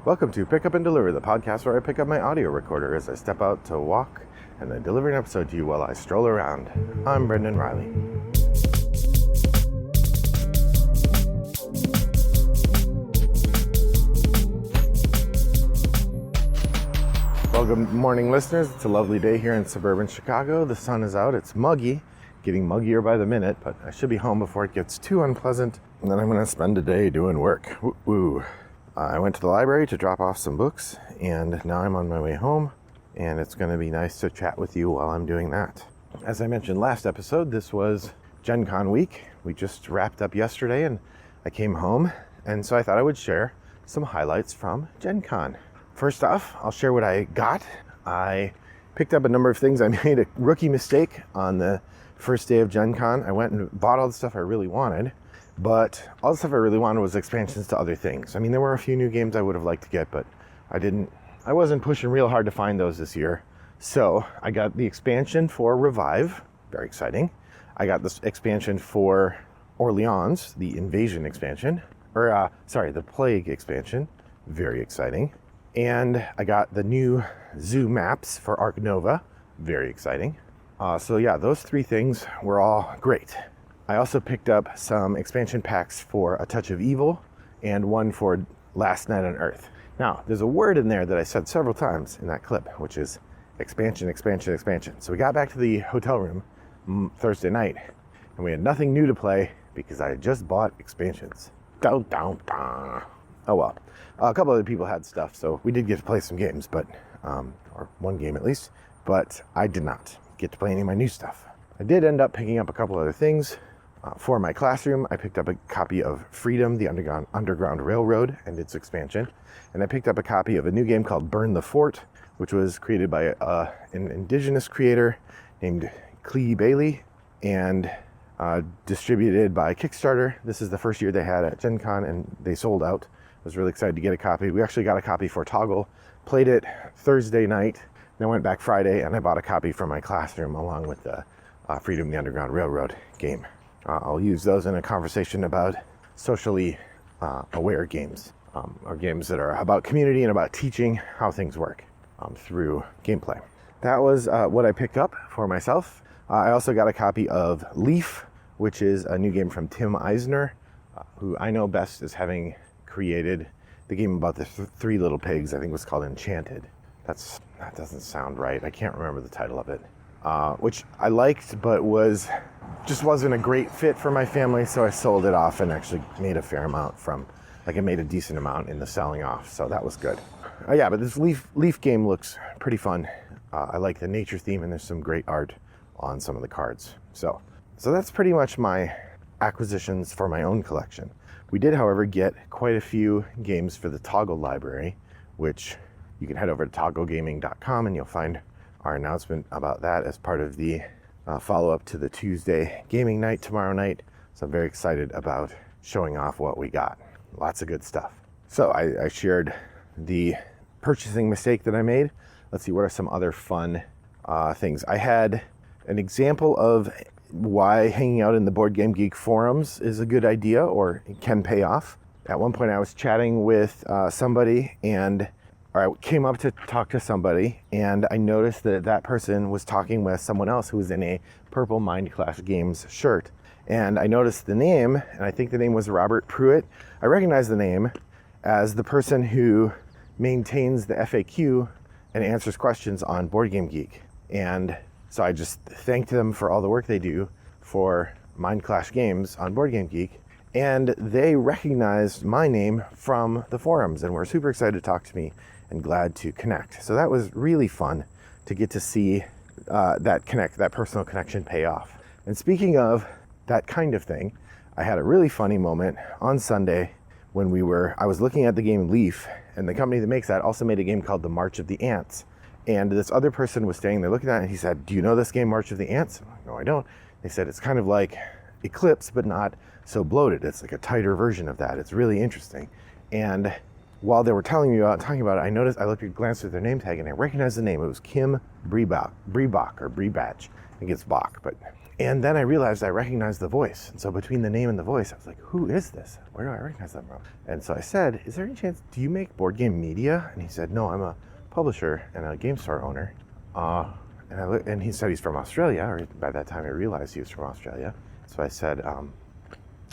Welcome to Pick Up and Deliver, the podcast where I pick up my audio recorder as I step out to walk and then deliver an episode to you while I stroll around. I'm Brendan Riley. Well, good morning, listeners. It's a lovely day here in suburban Chicago. The sun is out. It's muggy, getting muggier by the minute, but I should be home before it gets too unpleasant. And then I'm going to spend a day doing work. Woo-woo. I went to the library to drop off some books, and now I'm on my way home, and it's going to be nice to chat with you while I'm doing that. As I mentioned last episode, this was Gencon week. We just wrapped up yesterday, and I came home, and so I thought I would share some highlights from Gencon. First off, I'll share what I got. I picked up a number of things. I made a rookie mistake on the first day of Gencon. I went and bought all the stuff I really wanted, but all the stuff I really wanted was expansions to other things. I mean, there were a few new games I would have liked to get, but I wasn't pushing real hard to find those this year. So I got the expansion for Revive, very exciting. I got this expansion for Orleans, the Invasion expansion, the Plague expansion, very exciting. And I got the new zoo maps for Ark Nova, very exciting. So yeah, those three things were all great. I also picked up some expansion packs for A Touch of Evil and one for Last Night on Earth. Now, there's a word in there that I said several times in that clip, which is expansion, expansion, expansion. So we got back to the hotel room Thursday night, and we had nothing new to play because I had just bought expansions. Oh well. A couple other people had stuff, so we did get to play some games, but or one game at least, but I did not get to play any of my new stuff. I did end up picking up a couple other things. For my classroom, I picked up a copy of Freedom, the Underground Railroad and its expansion. And I picked up a copy of a new game called Burn the Fort, which was created by an indigenous creator named Clee Bailey and distributed by Kickstarter. This is the first year they had at Gen Con, and they sold out. I was really excited to get a copy. We actually got a copy for Toggle, played it Thursday night, then went back Friday, and I bought a copy for my classroom along with the Freedom, the Underground Railroad game. I'll use those in a conversation about socially aware games, or games that are about community and about teaching how things work through gameplay. That was what I picked up for myself. I also got a copy of Leaf, which is a new game from Tim Eisner, who I know best as having created the game about the three little pigs. I think it was called Enchanted. That doesn't sound right. I can't remember the title of it. Which I liked, but just wasn't a great fit for my family, so I sold it off and actually made a fair amount I made a decent amount in the selling off, so that was good. Yeah, but this Leaf game looks pretty fun. I like the nature theme, and there's some great art on some of the cards. So that's pretty much my acquisitions for my own collection. We did, however, get quite a few games for the Toggle library, which you can head over to togglegaming.com and you'll find our announcement about that as part of the follow-up to the Tuesday gaming night tomorrow night. So I'm very excited about showing off what we got. Lots of good stuff. So I shared the purchasing mistake that I made. Let's see, what are some other fun things? I had an example of why hanging out in the Board Game Geek forums is a good idea or it can pay off. At one point I was chatting with somebody, or I came up to talk to somebody, and I noticed that person was talking with someone else who was in a purple Mind Clash Games shirt. And I noticed the name, and I think the name was Robert Pruitt. I recognize the name as the person who maintains the FAQ and answers questions on Board Game Geek. And so I just thanked them for all the work they do for Mind Clash Games on Board Game Geek. And they recognized my name from the forums and were super excited to talk to me and glad to connect. So that was really fun to get to see that personal connection pay off. And speaking of that kind of thing, I had a really funny moment on Sunday when I was looking at the game Leaf, and the company that makes that also made a game called The March of the Ants. And this other person was standing there looking at it, and he said, "Do you know this game, March of the Ants?" I'm like, "No, I don't." They said, "It's kind of like Eclipse, but not so bloated. It's like a tighter version of that. It's really interesting." And while they were talking about it, I glanced at their name tag, and I recognized the name. It was Kim Breebach, or Breebach. I think it's Bach, but And then I realized I recognized the voice. And so between the name and the voice, I was like, who is this? Where do I recognize them from? And so I said, is there any chance, do you make board game media? And he said, no, I'm a publisher and a game store owner. And he said he's from Australia, or by that time I realized he was from Australia. So I said,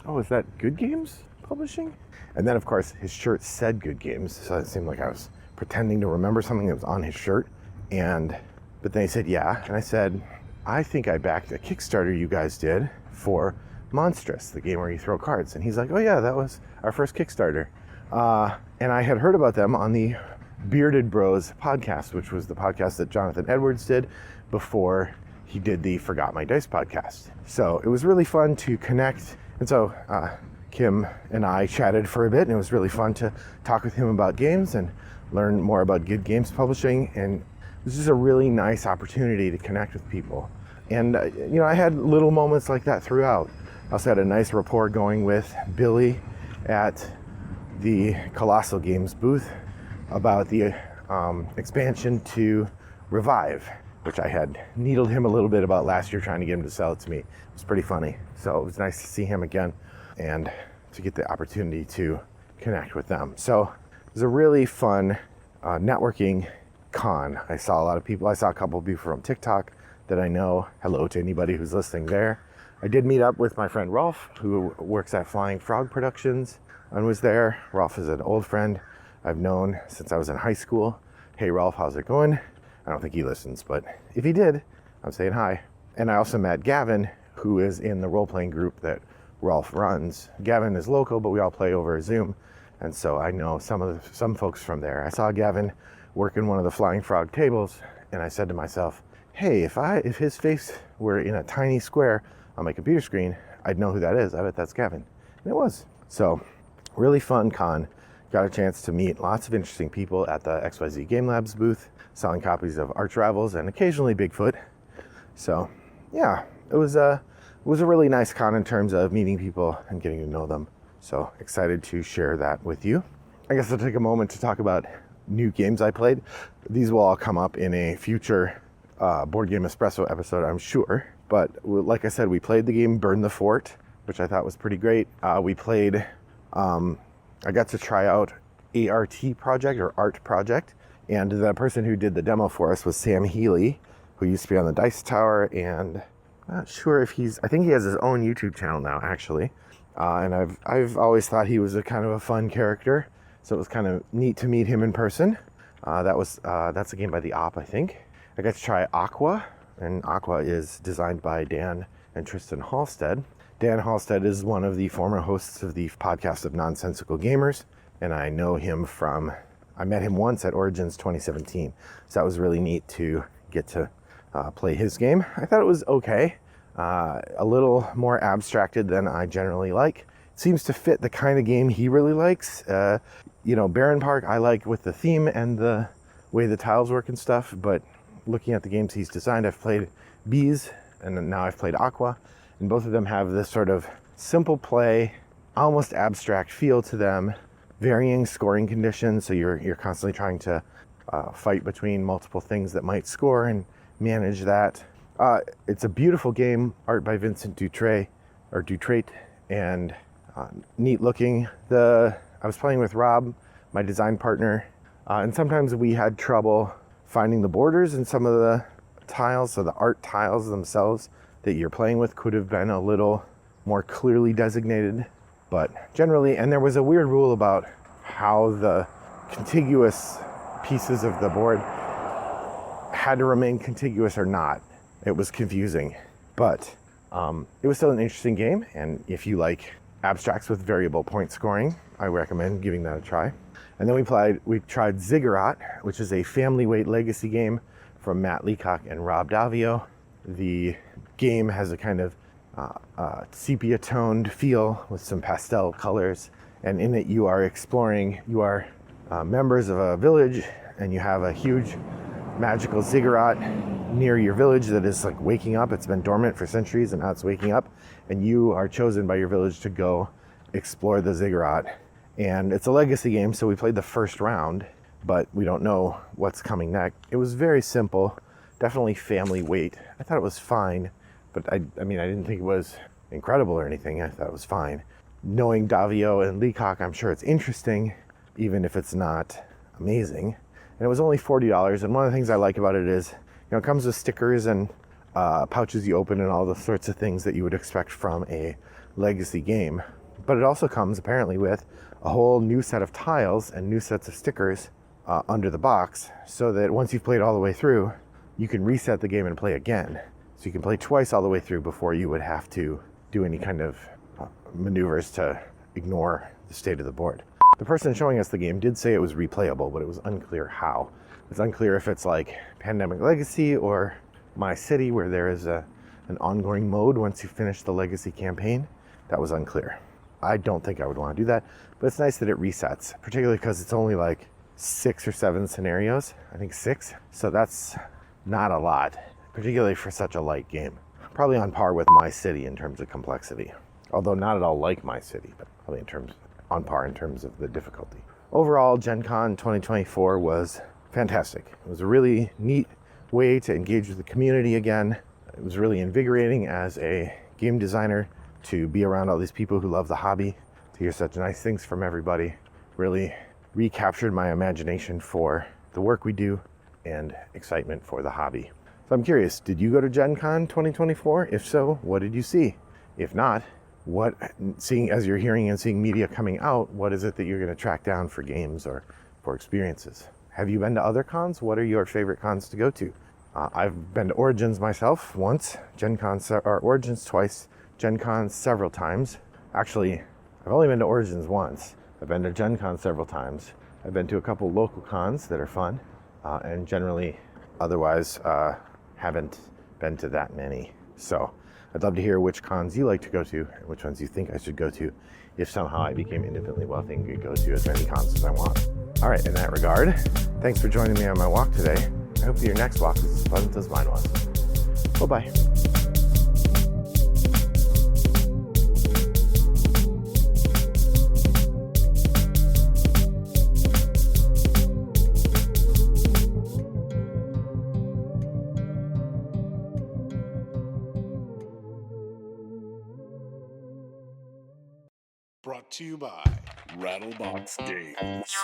oh, is that Good Games Publishing? And then, of course, his shirt said Good Games, so it seemed like I was pretending to remember something that was on his shirt. But then he said, yeah. And I said, I think I backed a Kickstarter you guys did for Monstrous, the game where you throw cards. And he's like, oh yeah, that was our first Kickstarter. And I had heard about them on the Bearded Bros podcast, which was the podcast that Jonathan Edwards did before he did the Forgot My Dice podcast. So it was really fun to connect. And so Kim and I chatted for a bit, and it was really fun to talk with him about games and learn more about Good Games Publishing. And it was just a really nice opportunity to connect with people. And, I had little moments like that throughout. I also had a nice rapport going with Billy at the Colossal Games booth about the expansion to Revive, which I had needled him a little bit about last year, trying to get him to sell it to me. It was pretty funny. So it was nice to see him again and to get the opportunity to connect with them. So it was a really fun networking con. I saw a lot of people. I saw a couple of people from TikTok that I know. Hello to anybody who's listening there. I did meet up with my friend Rolf, who works at Flying Frog Productions, and was there. Rolf is an old friend I've known since I was in high school. Hey Rolf, how's it going? I don't think he listens, but if he did, I'm saying hi. And I also met Gavin, who is in the role-playing group that Rolf runs. Gavin is local, but we all play over Zoom, and so I know some folks from there. I saw Gavin working one of the Flying Frog tables, and I said to myself, hey, if his face were in a tiny square on my computer screen, I'd know who that is. I bet that's Gavin. And it was. So really fun con. Got a chance to meet lots of interesting people at the XYZ Game Labs booth, selling copies of Arch Rivals and occasionally Bigfoot. So yeah, it was a really nice con in terms of meeting people and getting to know them. So excited to share that with you. I guess I'll take a moment to talk about new games I played. These will all come up in a future Board Game Espresso episode, I'm sure. But like I said, we played the game Burn the Fort, which I thought was pretty great. We played, I got to try out ART Project, and the person who did the demo for us was Sam Healy, who used to be on the Dice Tower, and I'm not sure if I think he has his own YouTube channel now, actually. And I've always thought he was a kind of a fun character, so it was kind of neat to meet him in person. That's a game by The Op, I think. I got to try Aqua, and Aqua is designed by Dan and Tristan Halstead. Dan Halstead is one of the former hosts of the podcast of Nonsensical Gamers, and I know him I met him once at Origins 2017, so that was really neat to get to play his game. I thought it was okay, a little more abstracted than I generally like. It seems to fit the kind of game he really likes. Baron Park I like with the theme and the way the tiles work and stuff, but looking at the games he's designed, I've played Bees, and now I've played Aqua, and both of them have this sort of simple play, almost abstract feel to them, varying scoring conditions, so you're constantly trying to fight between multiple things that might score and manage that. It's a beautiful game, art by Vincent Dutrait, and neat looking. I was playing with Rob, my design partner, and sometimes we had trouble finding the borders in some of the tiles, so the art tiles themselves that you're playing with could have been a little more clearly designated, but generally, and there was a weird rule about how the contiguous pieces of the board had to remain contiguous or not. It was confusing, but it was still an interesting game, and if you like abstracts with variable point scoring, I recommend giving that a try. And then we tried Ziggurat, which is a family weight legacy game from Matt Leacock and Rob Davio. The game has a kind of sepia toned feel with some pastel colors, and in it you are members of a village, and you have a huge magical ziggurat near your village that is like waking up. It's been dormant for centuries and now it's waking up, and you are chosen by your village to go explore the ziggurat. And it's a legacy game, so we played the first round, but we don't know what's coming next. It was very simple, definitely family weight. I thought it was fine, But I mean, I didn't think it was incredible or anything. I thought it was fine. Knowing Davio and Leacock, I'm sure it's interesting, even if it's not amazing. And it was only $40. And one of the things I like about it is, it comes with stickers and pouches you open and all the sorts of things that you would expect from a legacy game. But it also comes apparently with a whole new set of tiles and new sets of stickers under the box, so that once you've played all the way through, you can reset the game and play again. So you can play twice all the way through before you would have to do any kind of maneuvers to ignore the state of the board. The person showing us the game did say it was replayable, but it was unclear how. It's unclear if it's like Pandemic Legacy or My City, where there is an ongoing mode once you finish the Legacy campaign. That was unclear. I don't think I would want to do that, but it's nice that it resets, particularly because it's only like 6 or 7 scenarios. I think 6. So that's not a lot, particularly for such a light game. Probably on par with My City in terms of complexity. Although not at all like My City, but probably on par in terms of the difficulty. Overall, Gen Con 2024 was fantastic. It was a really neat way to engage with the community again. It was really invigorating as a game designer to be around all these people who love the hobby, to hear such nice things from everybody. Really recaptured my imagination for the work we do and excitement for the hobby. So I'm curious, did you go to Gen Con 2024? If so, what did you see? If not, as you're hearing and seeing media coming out, what is it that you're going to track down for games or for experiences? Have you been to other cons? What are your favorite cons to go to? I've been to Origins myself once, Origins twice, Gen Con several times. Actually, I've only been to Origins once. I've been to Gen Con several times. I've been to a couple local cons that are fun, and generally otherwise haven't been to that many. So I'd love to hear which cons you like to go to and which ones you think I should go to if somehow I became independently wealthy and could go to as many cons as I want. All right, in that regard, thanks for joining me on my walk today. I hope that your next walk is as pleasant as mine was. Bye-bye. Brought to you by Rattlebox Games.